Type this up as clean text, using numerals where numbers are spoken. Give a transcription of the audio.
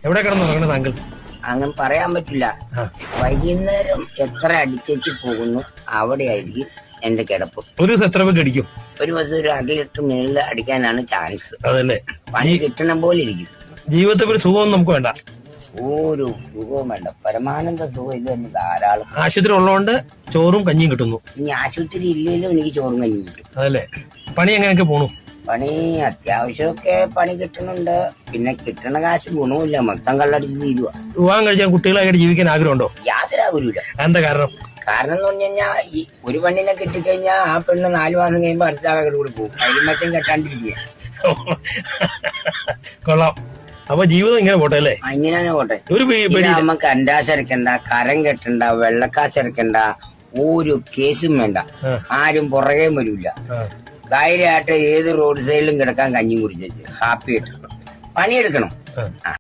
എവിടെ കിടന്നുറങ്ങണ താങ്കൾ? അങ്ങനെ പറയാൻ പറ്റില്ല. വൈകുന്നേരം എത്ര അടിച്ചേച്ച് പോകുന്നു അവിടെയായിരിക്കും എന്റെ കിടപ്പ്. ഒരു ദിവസം എത്ര പേർക്ക് അടിക്കും? ഒരു ദിവസം ഒരു 1.5 ലിറ്റർ മേളിൽ അടിക്കാനാണ് ചാൻസ്. അതല്ലേ, പണി കിട്ടണം പോലെ ഇരിക്കും. ജീവിതത്തിൽ ഒരു സുഖമൊന്നും നമുക്ക് വേണ്ട. ഒരു സുഖവും വേണ്ട, പരമാനന്ദ സുഖം ഇത് തന്നെ ധാരാളം. ആശുപത്രി ഉള്ളതുകൊണ്ട് ചോറും കഞ്ഞിയും കിട്ടുന്നു. ഇനി ആശുപത്രി ഇല്ലെങ്കിലും എനിക്ക് ചോറും കഞ്ഞിയും കിട്ടും. അതല്ലേ, പണി എങ്ങനെയൊക്കെ പോണു? പണി അത്യാവശ്യമൊക്കെ പണി കിട്ടുന്നുണ്ട്. പിന്നെ കിട്ടണ കാശ് ഗുണവുമില്ല, മൊത്തം കള്ളടിച്ച് തീരുവ. വിവാഹം കഴിച്ചാൽ കുട്ടികളായിട്ട് ജീവിക്കാൻ ആഗ്രഹമുണ്ടോ? യാതൊരു ആഗ്രഹമില്ല. എന്താ കാരണം? കാരണം എന്ന് പറഞ്ഞു കഴിഞ്ഞാൽ ഈ ഒരു പെണ്ണിനെ കിട്ടിക്കഴിഞ്ഞാൽ ആ പെണ്ണ് 4 മാസം കഴിയുമ്പോൾ അടുത്ത ആളുടെ കൂടെ പോകും. അതിന് മറ്റും കെട്ടാണ്ടിരിക്കുക. കൊള്ളാം. അപ്പൊ ജീവിതം ഇങ്ങനെ പോട്ടെ അല്ലേ? ഇങ്ങനെ പോട്ടെ. ഒരു നമുക്ക് അണ്ടാശരക്കണ്ട, കരം കെട്ടണ്ട, വെള്ളക്കാശരക്കണ്ട, ഒരു കേസും വേണ്ട. ആരും പുറകെ വരില്ല. ധൈര്യമായിട്ട് ഏത് റോഡ് സൈഡിലും കിടക്കാൻ കഞ്ഞി കുടിച്ചു ഹാപ്പി ആയിട്ട് പണിയെടുക്കണം.